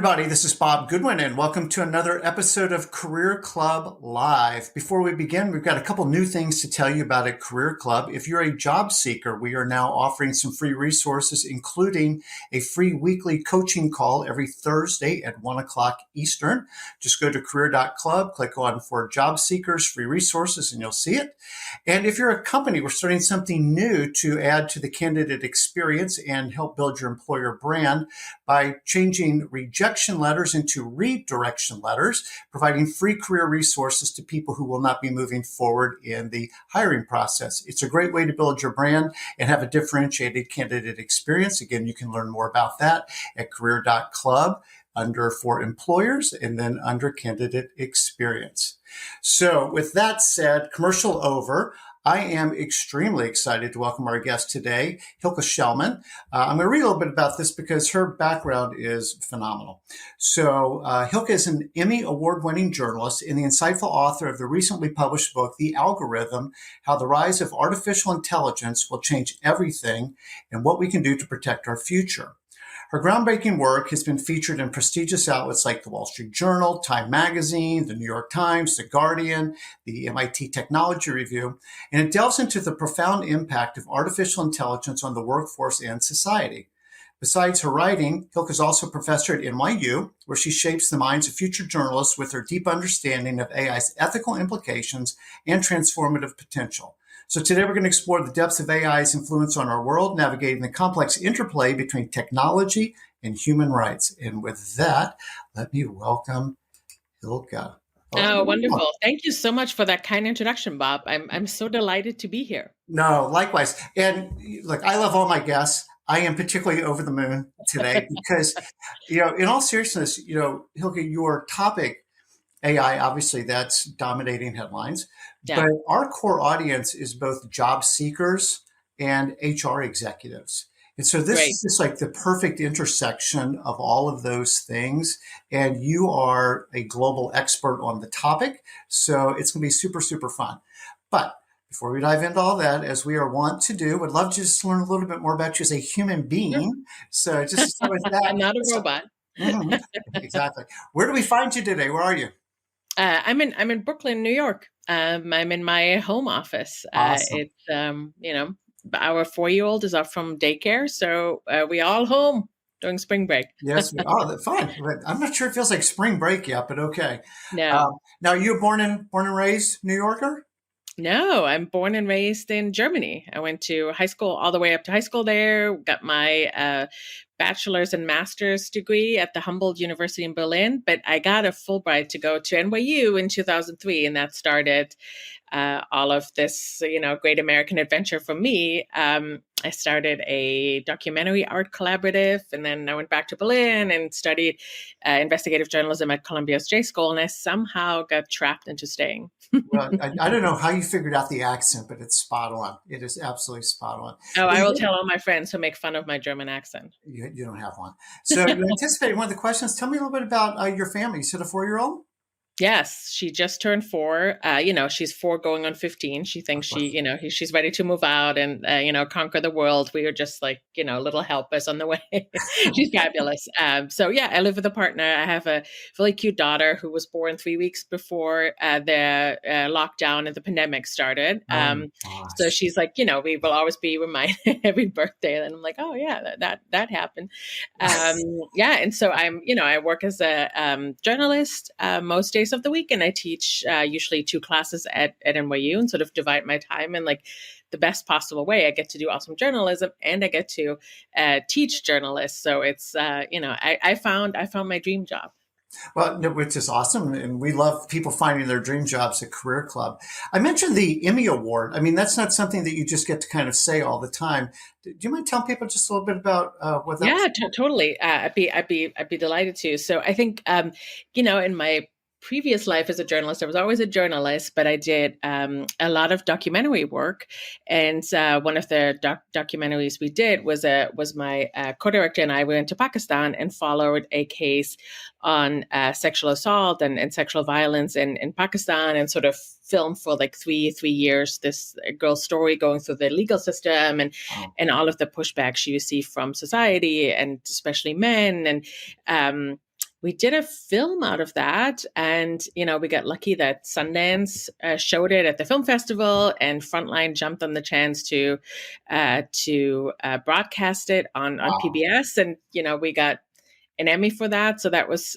everybody. This is Bob Goodwin, and welcome to another episode of Career Club Live. Before we begin, we've got a couple new things to tell you about at Career Club. If you're a job seeker, we are now offering some free resources, including a free weekly coaching call every Thursday at 1 o'clock Eastern. Just go to career.club, click on for job seekers, free resources, and you'll see it. And if you're a company, we're starting something new to add to the candidate experience and help build your employer brand by changing rejection letters into redirection letters, providing free career resources to people who will not be moving forward in the hiring process. It's a great way to build your brand and have a differentiated candidate experience. Again, you can learn more about that at career.club under for employers and then under candidate experience. So with that said, commercial over. I am extremely excited to welcome our guest today, Hilke Schellmann. I'm going to read a little bit about this because her background is phenomenal. So Hilke is an Emmy Award-winning journalist and the insightful author of the recently published book, The Algorithm, How the Rise of Artificial Intelligence Will Change Everything and What We Can Do to Protect Our Future. Her groundbreaking work has been featured in prestigious outlets like the Wall Street Journal, Time Magazine, the New York Times, The Guardian, the MIT Technology Review, and it delves into the profound impact of artificial intelligence on the workforce and society. Besides her writing, Hilke is also a professor at NYU, where she shapes the minds of future journalists with her deep understanding of AI's ethical implications and transformative potential. So today we're going to explore the depths of AI's influence on our world, navigating the complex interplay between technology and human rights. And with that, let me welcome Hilke. Oh, wonderful. Thank you so much for that kind introduction, Bob. I'm so delighted to be here. No, likewise. And look, I love all my guests. I am particularly over the moon today because, in all seriousness, Hilke, your topic, AI, obviously that's dominating headlines, Yeah. but our core audience is both job seekers and HR executives. And so this is just like the perfect intersection of all of those things. And you are a global expert on the topic. So it's going to be super, super fun. But before we dive into all that, as we are wont to do, would love to just learn a little bit more about you as a human being. Sure. So just to start with that. I'm not a robot. Exactly. Where do we find you today? Where are you? I'm in Brooklyn, New York. I'm in my home office. Awesome. It's our 4-year-old is up from daycare, so we all home during spring break. Yes. Oh, fine. I'm not sure it feels like spring break yet, but okay. No. Now, you were born and raised New Yorker? No, I'm born and raised in Germany. I went to high school all the way up to high school there, got my bachelor's and master's degree at the Humboldt University in Berlin, but I got a Fulbright to go to NYU in 2003, and that started all of this, great American adventure for me. I started a documentary art collaborative, and then I went back to Berlin and studied investigative journalism at Columbia's J School, and I somehow got trapped into staying. Well, I don't know how you figured out the accent, but it's spot on. It is absolutely spot on. Oh, I will tell all my friends who make fun of my German accent. You don't have one. So you anticipated one of the questions. Tell me a little bit about your family. You said a 4-year-old? Yes, she just turned 4. She's 4 going on 15. She thinks she's ready to move out and, conquer the world. We are just like, little helpers on the way. She's fabulous. I live with a partner. I have a really cute daughter who was born 3 weeks before the lockdown and the pandemic started. So she's like, we will always be reminded every birthday. And I'm like, oh yeah, that happened. And so I work as a journalist most days of the week, and I teach usually 2 classes at NYU and sort of divide my time in like the best possible way. I get to do awesome journalism and I get to teach journalists. So it's I found my dream job. Well, which is awesome. And we love people finding their dream jobs at Career Club. I mentioned the Emmy Award. I mean, that's not something that you just get to kind of say all the time. Do you mind telling people just a little bit about what that was? Yeah, totally. I'd be delighted to. So I think, in my previous life as a journalist, I was always a journalist, but I did a lot of documentary work. And one of the documentaries we did was my co-director and I went to Pakistan and followed a case on sexual assault and sexual violence in Pakistan, and sort of filmed for like three years this girl's story going through the legal system and all of the pushback she received from society and especially men. And we did a film out of that, and we got lucky that Sundance showed it at the film festival, and Frontline jumped on the chance to broadcast it on Wow. PBS, and we got an Emmy for that. So that was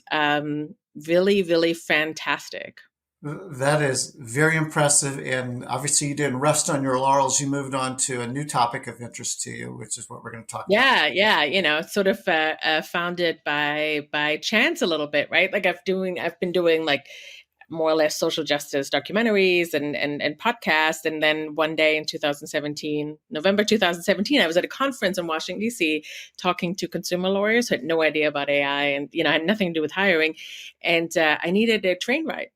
really, really fantastic. That is very impressive. And obviously, you didn't rest on your laurels. You moved on to a new topic of interest to you, which is what we're going to talk about. Yeah, yeah, sort of founded by chance a little bit, right? Like I've been doing like more or less social justice documentaries and podcasts. And then one day in 2017, November 2017, I was at a conference in Washington, D.C., talking to consumer lawyers who had no idea about AI and, had nothing to do with hiring. And I needed a train ride.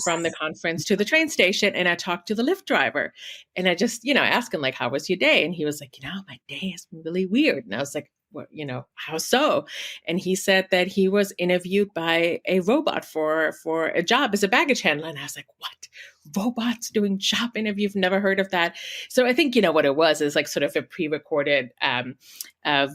From the conference to the train station, and I talked to the Lyft driver, and I just, asked him like, "How was your day?" And he was like, "My day has been really weird." And I was like, "What? How so?" And he said that he was interviewed by a robot for a job as a baggage handler, and I was like, "What? Robots doing job interview? I've never heard of that." So I think what it was is like sort of a pre-recorded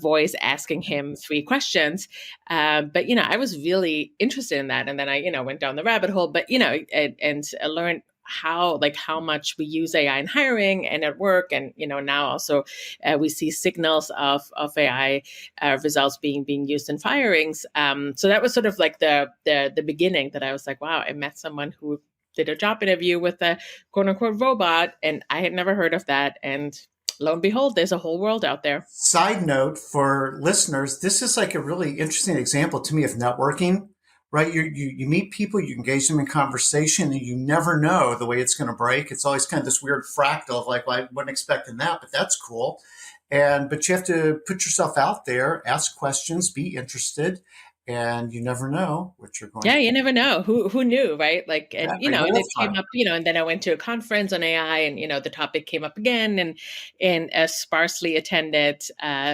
voice asking him three questions. But I was really interested in that, and then I went down the rabbit hole. But and I learned how much we use AI in hiring and at work, and now also we see signals of AI results being used in firings. So that was sort of like the beginning that I was like, wow, I met someone who did a job interview with a quote unquote robot, and I had never heard of that. And lo and behold, there's a whole world out there. Side note for listeners, this is like a really interesting example to me of networking, right? You meet people, you engage them in conversation, and you never know the way it's going to break. It's always kind of this weird fractal of like, well, I wasn't expecting that, but that's cool. But you have to put yourself out there, ask questions, be interested, and you never know what you're going Yeah, to. you never know who knew, right? Like, Yeah, and big and old it came fun. up, and then I went to a conference on AI, and the topic came up again, and in a sparsely attended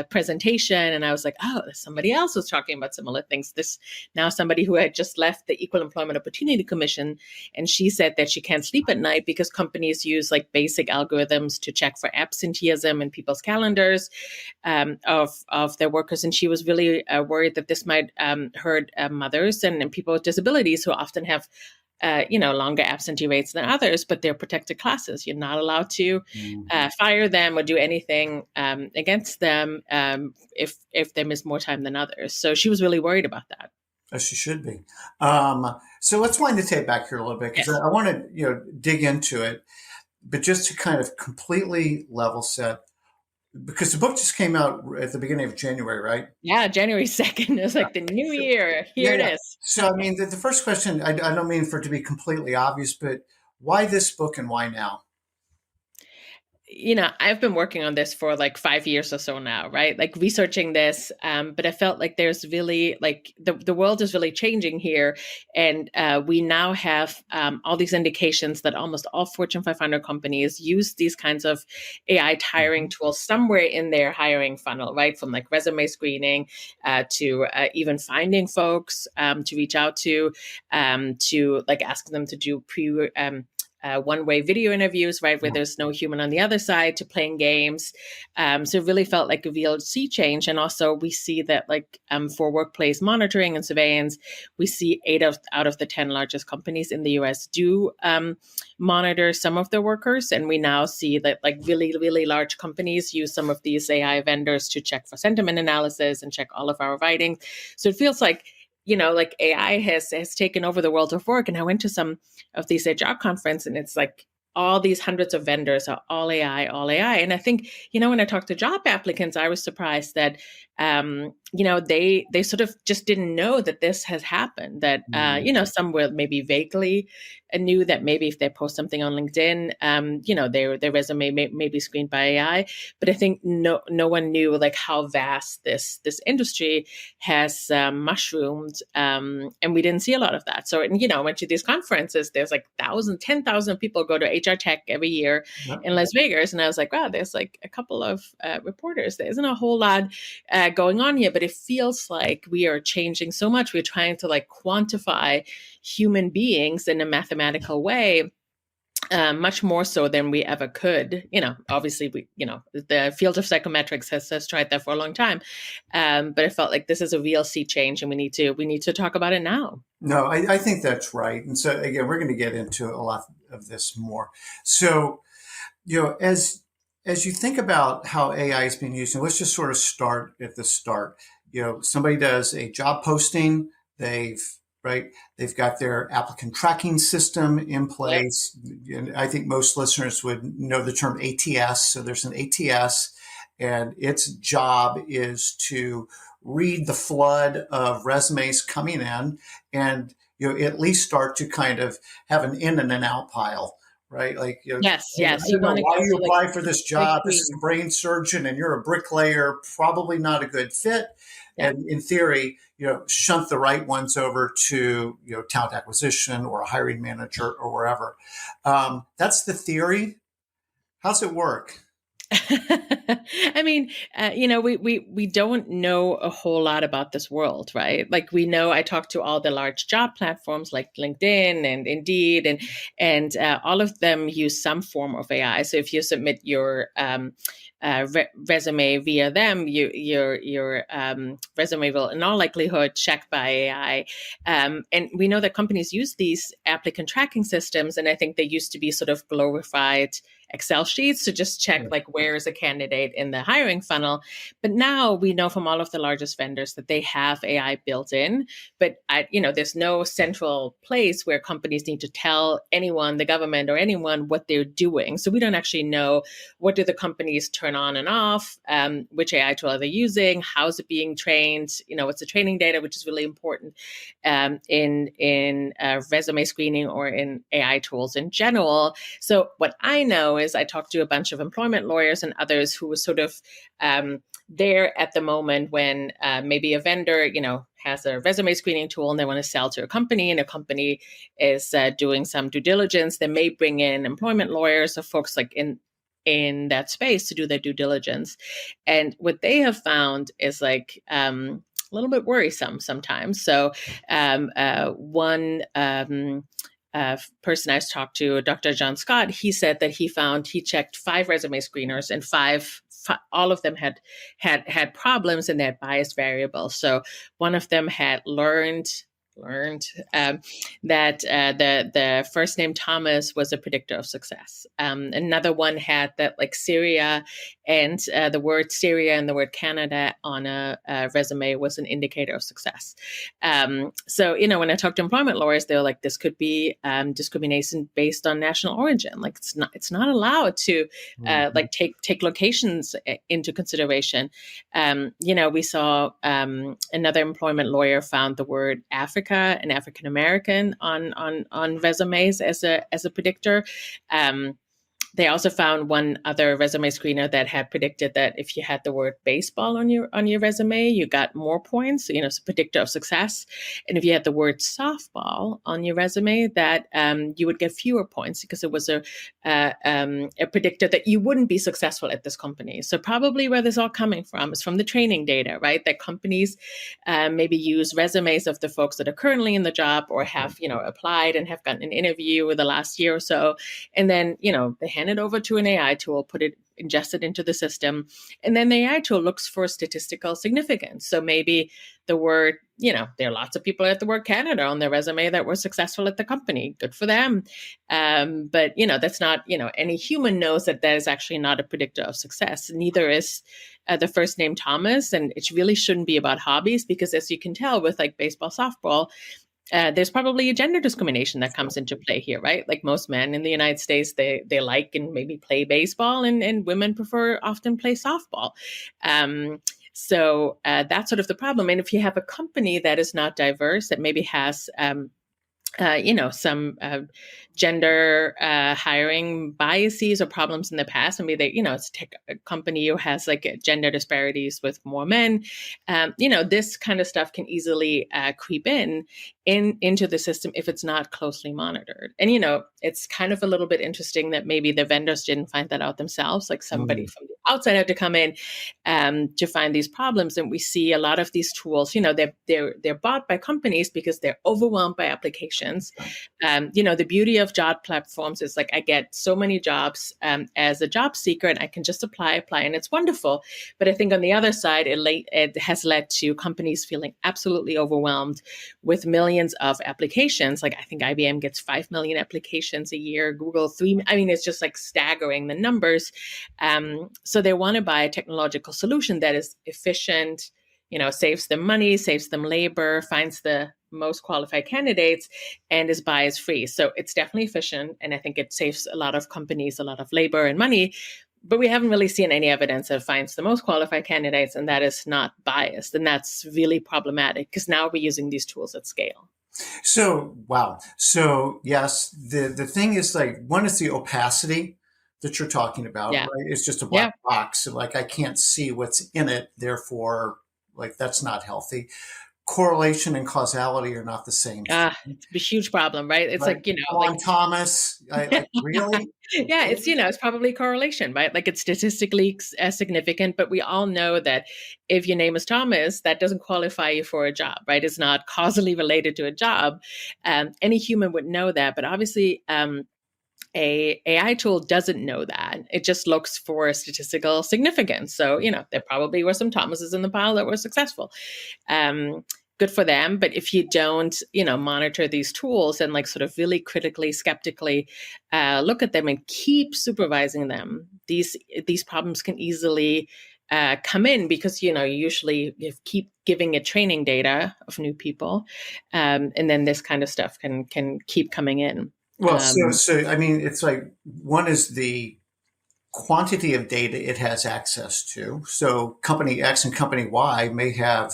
presentation, and I was like, oh, somebody else was talking about similar things. This now somebody who had just left the Equal Employment Opportunity Commission, and she said that she can't sleep at night because companies use like basic algorithms to check for absenteeism in people's calendars of their workers, and she was really worried that this might hurt mothers and people with disabilities who often have longer absentee rates than others, but they're protected classes. You're not allowed to fire them or do anything against them if they miss more time than others. So she was really worried about that. As she should be. So let's wind the tape back here a little bit because Yes. I want to dig into it, but just to kind of completely level set, because the book just came out at the beginning of January, right? Yeah, January 2nd is like the new year. Yeah, Here it yeah. is. So I mean, the first question, I don't mean for it to be completely obvious, but why this book and why now? I've been working on this for like 5 years or so now, right? Like researching this. But I felt like there's really like the world is really changing here. And we now have all these indications that almost all Fortune 500 companies use these kinds of AI hiring Mhm. tools somewhere in their hiring funnel, right? From like resume screening to even finding folks to reach out to like asking them to do one-way video interviews, right, where Yeah. there's no human on the other side, to playing games. So it really felt like a real sea change. And also we see that like for workplace monitoring and surveillance, we see out of the 10 largest companies in the US do monitor some of their workers. And we now see that like really, really large companies use some of these AI vendors to check for sentiment analysis and check all of our writing. So it feels like like AI has taken over the world of work. And I went to some of these job conference, and it's like all these hundreds of vendors are all AI, all AI. And I think, when I talked to job applicants, I was surprised that, they sort of just didn't know that this has happened, that, some will maybe vaguely knew that maybe if they post something on LinkedIn, their resume may be screened by AI. But I think no one knew like how vast this industry has mushroomed, and we didn't see a lot of that. So, and I went to these conferences. There's like 10,000 people go to HR Tech every year Yep. in Las Vegas, and I was like, wow, there's like a couple of reporters. There isn't a whole lot going on here, but it feels like we are changing so much. We're trying to like quantify human beings in a mathematical way. much more so than we ever could. Obviously, the field of psychometrics has tried that for a long time, but it felt like this is a real sea change, and we need to talk about it now. No, I think that's right. And so again, we're going to get into a lot of this more. So, as you think about how AI is being used, and let's just sort of start at the start. Somebody does a job posting, they've right, they've got their applicant tracking system in Yep. place. And I think most listeners would know the term ATS. So there's an ATS, and its job is to read the flood of resumes coming in and at least start to kind of have an in and an out pile, right? Like, Yes, hey, yes. I You don't know want to why get you to like apply for this big job. This is a green. brain surgeon and you're a bricklayer, probably not a good fit. Yeah. And in theory, shunt the right ones over to, talent acquisition or a hiring manager or wherever. That's the theory. How's it work? I mean, we don't know a whole lot about this world, right? Like we know, I talked to all the large job platforms like LinkedIn and Indeed, and all of them use some form of AI. So if you submit your resume via them, your resume will in all likelihood checked by AI. And we know that companies use these applicant tracking systems, and I think they used to be sort of glorified Excel sheets to just check like where is a candidate in the hiring funnel. But now we know from all of the largest vendors that they have AI built in. But there's no central place where companies need to tell anyone, the government or anyone, what they're doing. So we don't actually know what do the companies turn on and off, which AI tool are they using, how's it being trained, what's the training data, which is really important in resume screening or in AI tools in general. So what I know is I talked to a bunch of employment lawyers and others who were sort of there at the moment when maybe a vendor, has a resume screening tool and they want to sell to a company, and a company is doing some due diligence. They may bring in employment lawyers or folks like in that space to do their due diligence. And what they have found is like a little bit worrisome sometimes. So one person I talked to, Dr. John Scott, he said that he checked 5 resume screeners, and all of them had problems in that biased variable. So one of them had learned that the first name Thomas was a predictor of success. Another one had that like Syria and the word Syria and the word Canada on a resume was an indicator of success. So when I talk to employment lawyers, they're like, this could be discrimination based on national origin. Like it's not allowed to like take locations into consideration. We saw another employment lawyer found the word Africa and African American on resumes as a predictor. They also found one other resume screener that had predicted that if you had the word baseball on your resume, you got more points. So it's a predictor of success. And if you had the word softball on your resume, that you would get fewer points because it was a predictor that you wouldn't be successful at this company. So probably where this all coming from is from the training data, right? That companies maybe use resumes of the folks that are currently in the job or have applied and have gotten an interview in the last year or so, and then they hand it over to an AI tool, ingest it into the system, and then the AI tool looks for statistical significance. So maybe the word, there are lots of people at the word Canada on their resume that were successful at the company. Good for them. But, that's not, any human knows that is actually not a predictor of success. Neither is the first name Thomas. And it really shouldn't be about hobbies because, as you can tell with like baseball, softball, there's probably a gender discrimination that comes into play here, right? Like most men in the United States, they like and maybe play baseball, and women often play softball. So that's sort of the problem. And if you have a company that is not diverse, that maybe has some gender hiring biases or problems in the past. I mean, it's a company who has like gender disparities with more men. This kind of stuff can easily creep into the system if it's not closely monitored. And, it's kind of a little bit interesting that maybe the vendors didn't find that out themselves. Like somebody from the outsider to come in to find these problems. And we see a lot of these tools, they're bought by companies because they're overwhelmed by applications. The beauty of job platforms is like I get so many jobs as a job seeker, and I can just apply, and it's wonderful. But I think on the other side, it has led to companies feeling absolutely overwhelmed with millions of applications. Like I think IBM gets 5 million applications a year, Google 3. I mean, it's just like staggering the numbers. So they want to buy a technological solution that is efficient, saves them money, saves them labor, finds the most qualified candidates, and is bias free. So it's definitely efficient. And I think it saves a lot of companies a lot of labor and money. But we haven't really seen any evidence that finds the most qualified candidates, and that is not biased. And that's really problematic because now we're using these tools at scale. So, wow. So, yes, the thing is like, one is the opacity that you're talking about, right? It's just a black box. So, like, I can't see what's in it. Therefore, like, that's not healthy. Correlation and causality are not the same. It's a huge problem, right? It's like, Juan Thomas, really? Yeah, it's probably correlation, right? Like it's statistically significant, but we all know that if your name is Thomas, that doesn't qualify you for a job, right? It's not causally related to a job. Any human would know that, but obviously a AI tool doesn't know that. It just looks for statistical significance. So, there probably were some Thomases in the pile that were successful. Good for them. But if you don't, monitor these tools and like sort of really critically, skeptically look at them and keep supervising them, these problems can easily come in because, usually you keep giving it training data of new people. And then this kind of stuff can keep coming in. Well, so I mean, it's like one is the quantity of data it has access to. So company X and company Y may have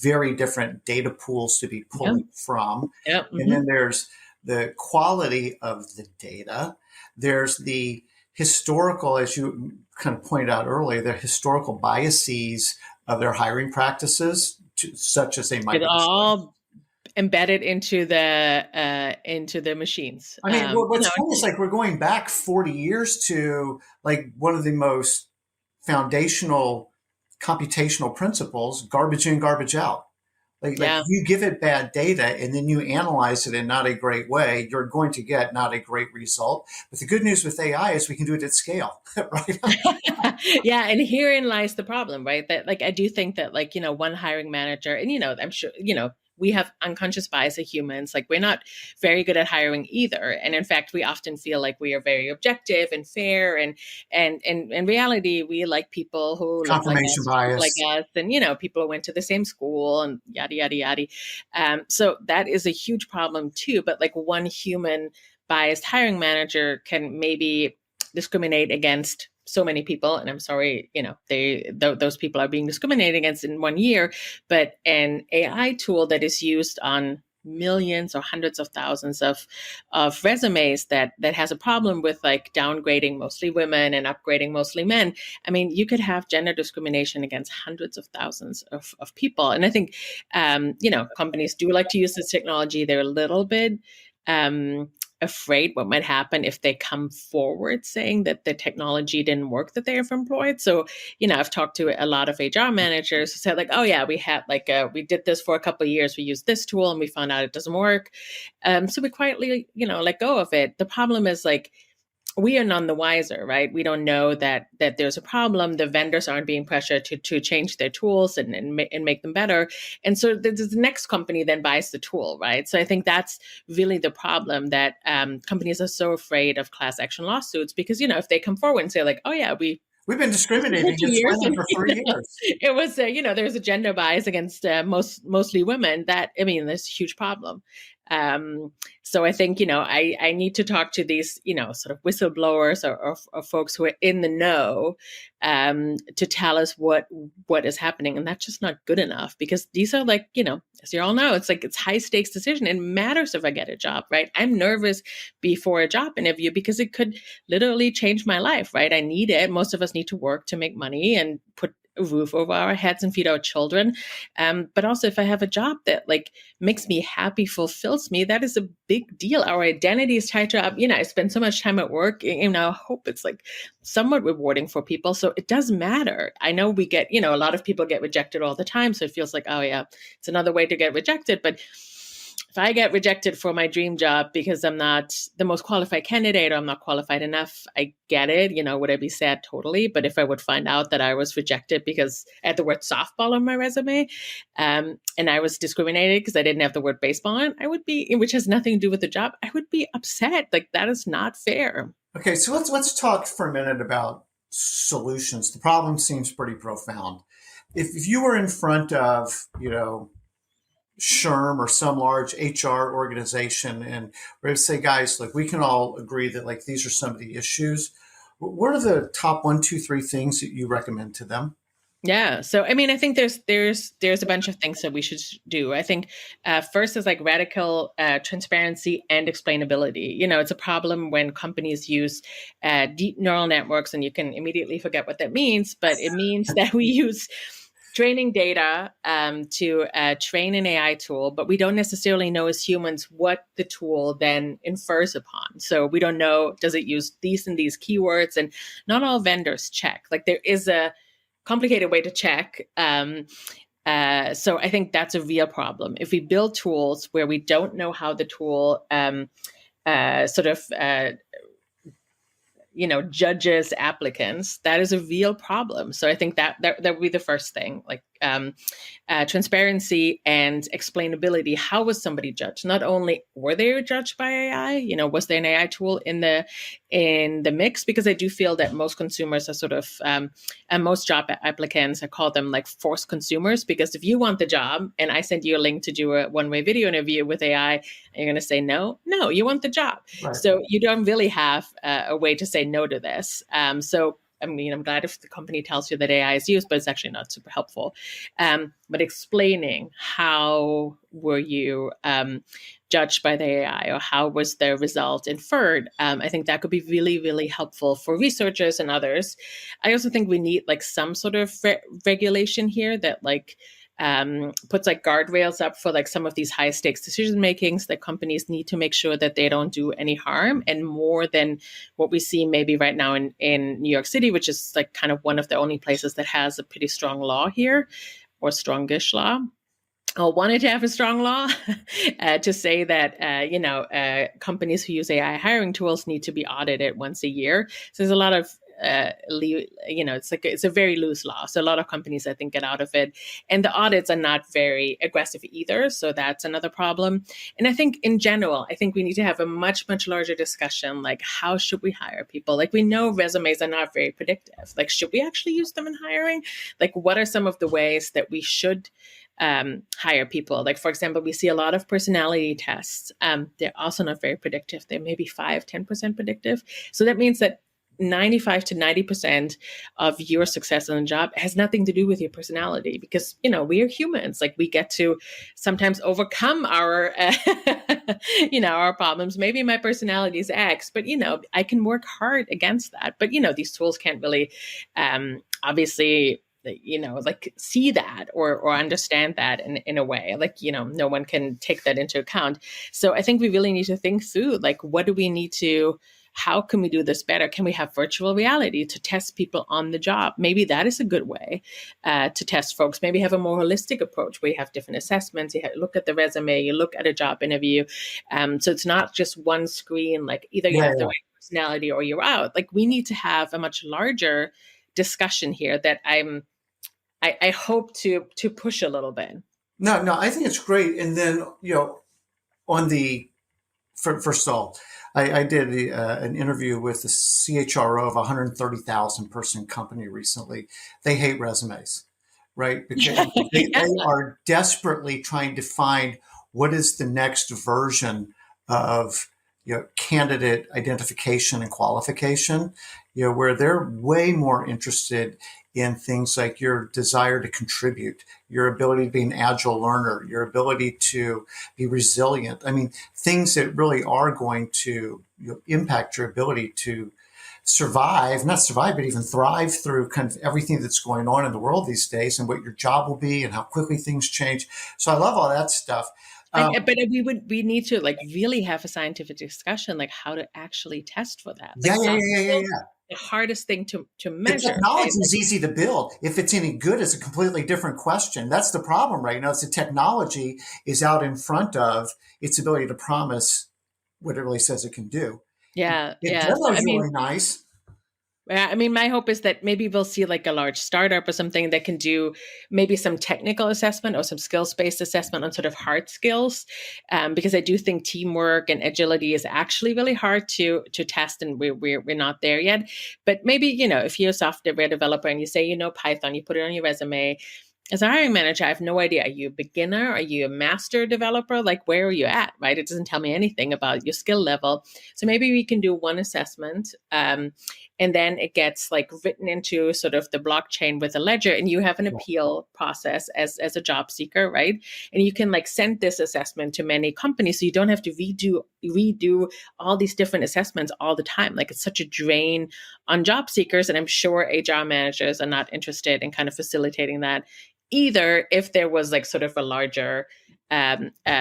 very different data pools to be pulling from. Mm-hmm. And then there's the quality of the data. There's the historical, as you kind of pointed out earlier, the historical biases of their hiring practices, such as they might be all embedded into the machines. I mean, what's funny is like we're going back 40 years to like one of the most foundational computational principles, garbage in, garbage out. Like you give it bad data and then you analyze it in not a great way, you're going to get not a great result. But the good news with AI is we can do it at scale, right? Yeah. And herein lies the problem, right? That like, I do think that like, one hiring manager, and, I'm sure, we have unconscious bias as humans. Like we're not very good at hiring either. And in fact, we often feel like we are very objective and fair. And in reality, we like people who look like us, and, people who went to the same school and yada, yada, yada. So that is a huge problem too. But like one human biased hiring manager can maybe discriminate against so many people. And I'm sorry, those people are being discriminated against in 1 year, but an AI tool that is used on millions or hundreds of thousands of resumes that has a problem with like downgrading mostly women and upgrading mostly men. I mean, you could have gender discrimination against hundreds of thousands of people. And I think, companies do like to use this technology. They're a little bit, afraid what might happen if they come forward saying that the technology didn't work that they have employed. So, I've talked to a lot of HR managers who said like, oh yeah, we had like, we did this for a couple of years. We used this tool and we found out it doesn't work. So we quietly, let go of it. The problem is like, we are none the wiser, right? We don't know that there's a problem. The vendors aren't being pressured to change their tools and make them better. And so the next company then buys the tool, right? So I think that's really the problem, that companies are so afraid of class action lawsuits because, if they come forward and say like, oh yeah, we've been discriminating against women for 3 years. It was, there's a gender bias against mostly women. There's a huge problem. So I think, I need to talk to these, sort of whistleblowers or folks who are in the know to tell us what is happening. And that's just not good enough because these are like, as you all know, it's like it's high stakes decision. It matters if I get a job, right? I'm nervous before a job interview because it could literally change my life, right? I need it. Most of us need to work to make money and put a roof over our heads and feed our children. But also if I have a job that like makes me happy, fulfills me, that is a big deal. Our identity is tied to, I spend so much time at work, and I hope it's like somewhat rewarding for people. So it does matter. I know we get, a lot of people get rejected all the time. So it feels like, oh yeah, it's another way to get rejected. But if I get rejected for my dream job because I'm not the most qualified candidate or I'm not qualified enough, I get it. Would I be sad? Totally. But if I would find out that I was rejected because I had the word softball on my resume, and I was discriminated because I didn't have the word baseball on, I would be, which has nothing to do with the job, I would be upset. Like, that is not fair. Okay, so let's talk for a minute about solutions. The problem seems pretty profound. If you were in front of, SHRM or some large HR organization, and we're going to say, guys, like, we can all agree that like these are some of the issues. What are the top 1, 2, 3 things that you recommend to them? Yeah. So, I think there's a bunch of things that we should do. I think first is like radical transparency and explainability. It's a problem when companies use deep neural networks, and you can immediately forget what that means, but it means that we use training data to train an AI tool, but we don't necessarily know as humans what the tool then infers upon. So we don't know, does it use these and these keywords? And not all vendors check. Like, there is a complicated way to check. So I think that's a real problem. If we build tools where we don't know how the tool judges applicants, that is a real problem. So I think that would be the first thing, like transparency and explainability. How was somebody judged? Not only were they judged by AI, was there an AI tool in the mix? Because I do feel that most consumers are sort of, and most job applicants, I call them like forced consumers, because if you want the job and I send you a link to do a one-way video interview with AI, you're going to say no, you want the job. Right. So you don't really have a way to say no to this. I'm glad if the company tells you that AI is used, but it's actually not super helpful. But explaining how were you judged by the AI, or how was the result inferred, I think that could be really, really helpful for researchers and others. I also think we need like some sort of regulation here that like puts like guardrails up for like some of these high stakes decision makings that companies need to make sure that they don't do any harm, and more than what we see maybe right now in New York City, which is like kind of one of the only places that has a pretty strong law here, or strongish law. I wanted to have a strong law to say that, companies who use AI hiring tools need to be audited once a year. So there's a lot of it's a very loose law. So a lot of companies, I think, get out of it. And the audits are not very aggressive either. So that's another problem. And I think in general, I think we need to have a much, much larger discussion. Like, how should we hire people? Like, we know resumes are not very predictive. Like, should we actually use them in hiring? Like, what are some of the ways that we should hire people? Like, for example, we see a lot of personality tests. They're also not very predictive. They're maybe 5-10% predictive. So that means that 95 to 90% of your success in a job has nothing to do with your personality, because, we are humans. Like, we get to sometimes overcome our, our problems. Maybe my personality is X, but, I can work hard against that. But, these tools can't really, obviously, like see that or understand that in a way, like, no one can take that into account. So I think we really need to think through, like, what do we need to, how can we do this better? Can we have virtual reality to test people on the job? Maybe that is a good way to test folks. Maybe have a more holistic approach where you have different assessments. You look at the resume, you look at a job interview. So it's not just one screen, like either you have the right personality or you're out. Like, we need to have a much larger discussion here that I hope to push a little bit. No, I think it's great. And then, on the, first of all, I did an interview with the CHRO of a 130,000 person company recently. They hate resumes, right? Because they are desperately trying to find what is the next version of, candidate identification and qualification, where they're way more interested in things like your desire to contribute, your ability to be an agile learner, your ability to be resilient. I mean, things that really are going to impact your ability to survive, not survive, but even thrive through kind of everything that's going on in the world these days and what your job will be and how quickly things change. So I love all that stuff. But we need to like really have a scientific discussion, like how to actually test for that. Like Yeah. the hardest thing to The measure. technology Right? is easy to build. If it's any good, it's a completely different question. That's the problem right now. Is the technology is out in front of its ability to promise what it really says it can do. Yeah, The yeah. So demo's I mean, really nice. yeah, I mean, my hope is that maybe we'll see like a large startup or something that can do maybe some technical assessment or some skills-based assessment on sort of hard skills, because I do think teamwork and agility is actually really hard to test, and we're not there yet. But maybe if you're a software developer and you say Python, you put it on your resume. As a hiring manager, I have no idea. Are you a beginner? Are you a master developer? Like, where are you at? Right? It doesn't tell me anything about your skill level. So maybe we can do one assessment, and then it gets like written into sort of the blockchain with a ledger, and you have an appeal process as a job seeker, right? And you can like send this assessment to many companies, so you don't have to redo all these different assessments all the time. Like, it's such a drain on job seekers, and I'm sure HR managers are not interested in kind of facilitating that either, if there was like sort of a larger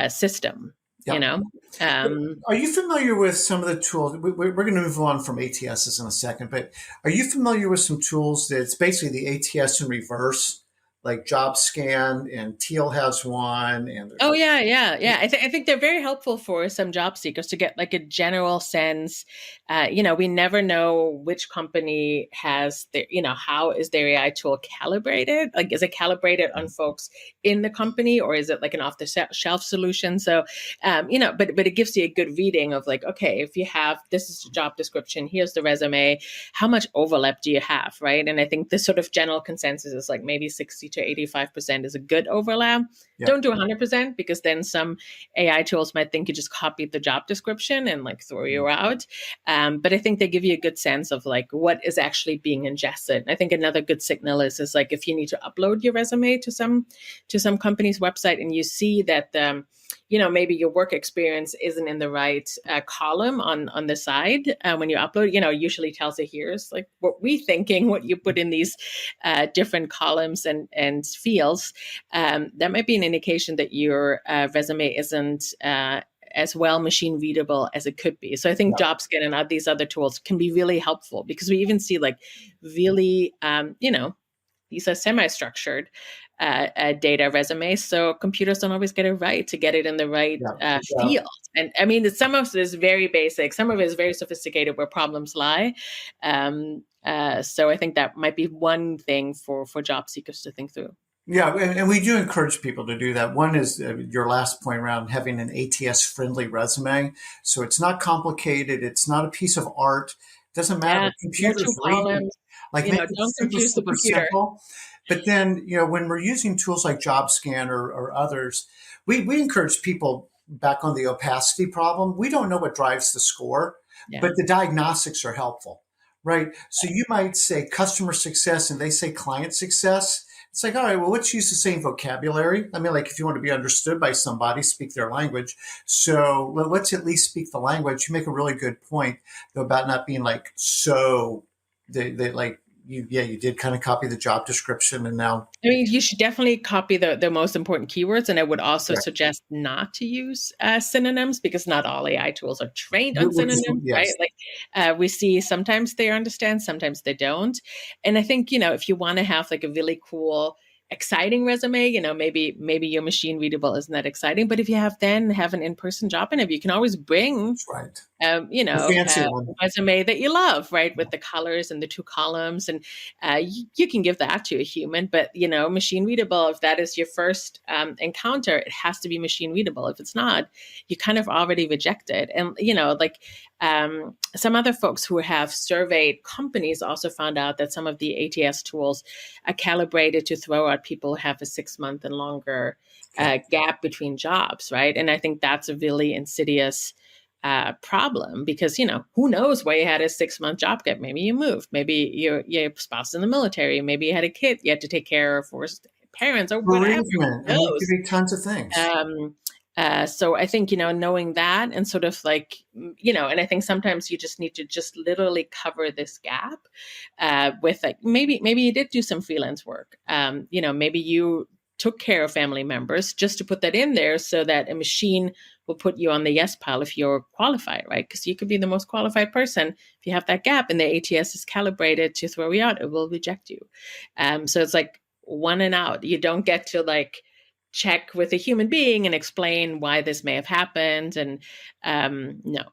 system, Yep. Are you familiar with some of the tools? We're going to move on from ATSs in a second, but are you familiar with some tools that's basically the ATS in reverse, like JobScan, and Teal has one, and Oh yeah. I think they're very helpful for some job seekers to get like a general sense. We never know which company has their, how is their AI tool calibrated? Like, is it calibrated on folks in the company, or is it like an off the shelf solution? So, but it gives you a good reading of like, okay, if you have, this is the job description, here's the resume, how much overlap do you have, right? And I think the sort of general consensus is like maybe 60 to 85% is a good overlap. Yeah. Don't do 100%, because then some AI tools might think you just copied the job description and like throw you out. But I think they give you a good sense of like what is actually being ingested. I think another good signal is like if you need to upload your resume to some company's website and you see that maybe your work experience isn't in the right column on the side when you upload, usually tells you here's like what we thinking, what you put in these different columns and fields. That might be an indication that your resume isn't as well machine readable as it could be. So I think JobScan and these other tools can be really helpful, because we even see like really, these are semi-structured data resumes. So computers don't always get it right to get it in the right field. And I mean, some of it is very basic. Some of it is very sophisticated where problems lie. So I think that might be one thing for job seekers to think through. Yeah, and we do encourage people to do that. One is your last point around having an ATS-friendly resume. So it's not complicated. It's not a piece of art. It doesn't matter. Computers read it. Like, make it don't super, confuse the super computer. simple. But then, when we're using tools like JobScan or others, we encourage people back on the opacity problem. We don't know what drives the score, but the diagnostics are helpful, right? So you might say customer success and they say client success. It's like, all right, well, let's use the same vocabulary. I mean, like, if you want to be understood by somebody, speak their language. So let's at least speak the language. You make a really good point, though, about not being like, they like, you did kind of copy the job description, and now. I mean, you should definitely copy the most important keywords. And I would also suggest not to use synonyms, because not all AI tools are trained on synonyms, right? Like we see sometimes they understand, sometimes they don't. And I think, if you want to have like a really cool, exciting resume, maybe your machine readable isn't that exciting, but if you have an in-person job interview, you can always bring a resume that you love, right? With the colors and the two columns, and you can give that to a human, but machine readable, if that is your first encounter, it has to be machine readable. If it's not, you kind of already reject it. And some other folks who have surveyed companies also found out that some of the ATS tools are calibrated to throw out people who have a 6-month and longer gap between jobs, right? And I think that's a really insidious problem because, who knows why you had a 6-month job gap? Maybe you moved, maybe your spouse is in the military, maybe you had a kid you had to take care of, or parents, or whatever. Bereavement. Who I mean, it could knows? be tons of things. So I think, knowing that and sort of like, and I think sometimes you just need to just literally cover this gap with like, maybe you did do some freelance work. Maybe you took care of family members, just to put that in there so that a machine will put you on the yes pile if you're qualified, right? Because you could be the most qualified person. If you have that gap and the ATS is calibrated to throw you out, it will reject you. So it's like one and out. You don't get to like check with a human being and explain why this may have happened. And no.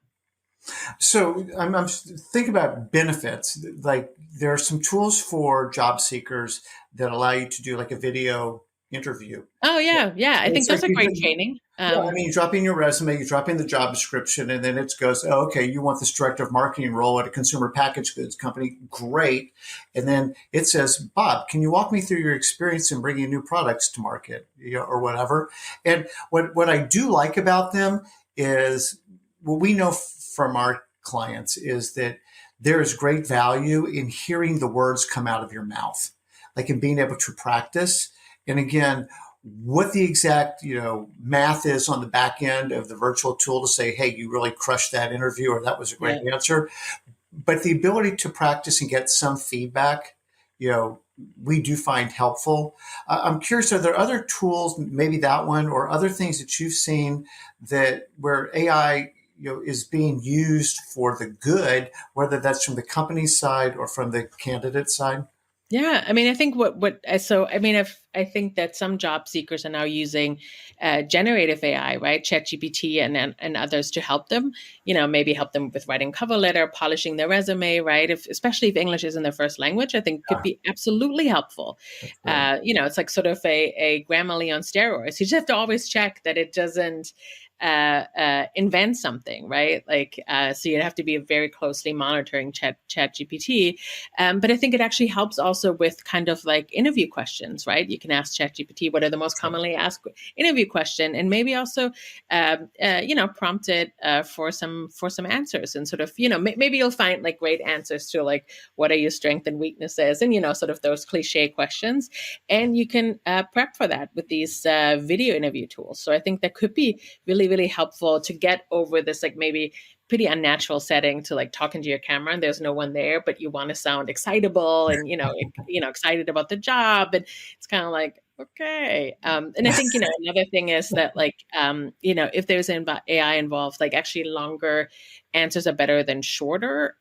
So I'm thinking about benefits. Like there are some tools for job seekers that allow you to do like a video interview. Oh yeah. I think those are great training. I mean, you drop in your resume, you drop in the job description, and then it goes, oh, okay, you want this director of marketing role at a consumer packaged goods company. Great. And then it says, Bob, can you walk me through your experience in bringing new products to market, or whatever? And what I do like about them is what we know from our clients is that there is great value in hearing the words come out of your mouth, like in being able to practice. And again, what the exact, math is on the back end of the virtual tool to say, hey, you really crushed that interview, or that was a great answer. But the ability to practice and get some feedback, we do find helpful. I'm curious, are there other tools, maybe that one, or other things that you've seen that where AI, is being used for the good, whether that's from the company side or from the candidate side? Yeah, I mean, I think I think that some job seekers are now using generative AI, right? ChatGPT and others to help them, maybe help them with writing cover letter, polishing their resume, right? Especially if English isn't their first language, I think could be absolutely helpful. It's like sort of a Grammarly on steroids. You just have to always check that it doesn't invent something, right? Like, so you'd have to be very closely monitoring ChatGPT. But I think it actually helps also with kind of like interview questions, right? You can ask ChatGPT what are the most commonly asked interview question, and maybe also, prompt it for some answers, and sort of, maybe you'll find like great answers to like what are your strengths and weaknesses, and sort of those cliche questions, and you can prep for that with these video interview tools. So I think that could be really, really helpful to get over this like maybe pretty unnatural setting to like talking to your camera and there's no one there, but you want to sound excitable and excited about the job, and it's kind of like, okay. And I think another thing is that like if there's an AI involved, like actually longer answers are better than shorter.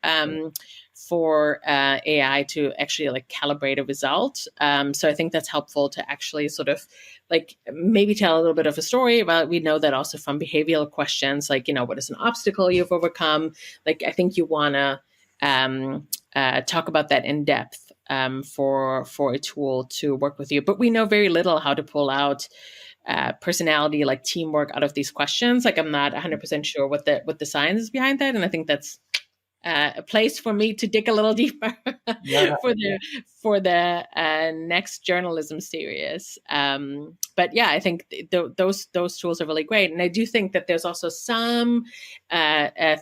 For AI to actually like calibrate a result. So I think that's helpful to actually sort of like maybe tell a little bit of a story about, we know that also from behavioral questions, like, what is an obstacle you've overcome? Like, I think you want to talk about that in depth for a tool to work with you. But we know very little how to pull out personality, like teamwork out of these questions. Like, I'm not 100% sure what the science is behind that. And I think that's a place for me to dig a little deeper for the next journalism series. But yeah, I think those tools are really great, and I do think that there's also some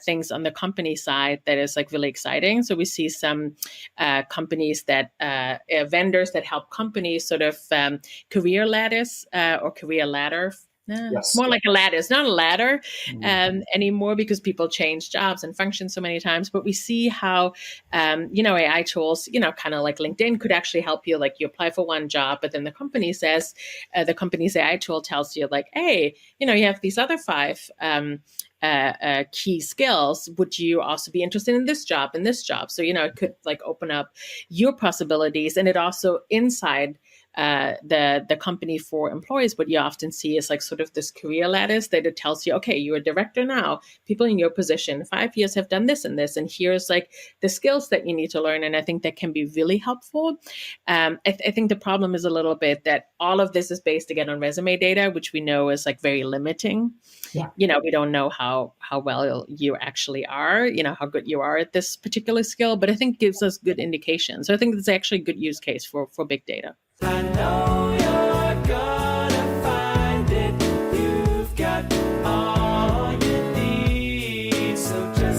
things on the company side that is like really exciting. So we see some companies that vendors that help companies sort of career ladders or career ladder. Yes. More like a ladder. It's not a ladder anymore because people change jobs and functions so many times. But we see how, AI tools, kind of like LinkedIn could actually help you. Like, you apply for one job, but then the company's AI tool tells you like, hey, you have these other 5 key skills. Would you also be interested in this job and this job? So, it could like open up your possibilities. And it also inside the company for employees, what you often see is like sort of this career ladders that it tells you, okay, you're a director now, people in your position 5 years have done this and this, and here's like the skills that you need to learn. And I think that can be really helpful. I think the problem is a little bit that all of this is based again on resume data, which we know is like very limiting. Yeah. We don't know how well you actually are, how good you are at this particular skill, but I think gives us good indication. So I think it's actually a good use case for big data. I know you're gonna find it. You've got all you need. future.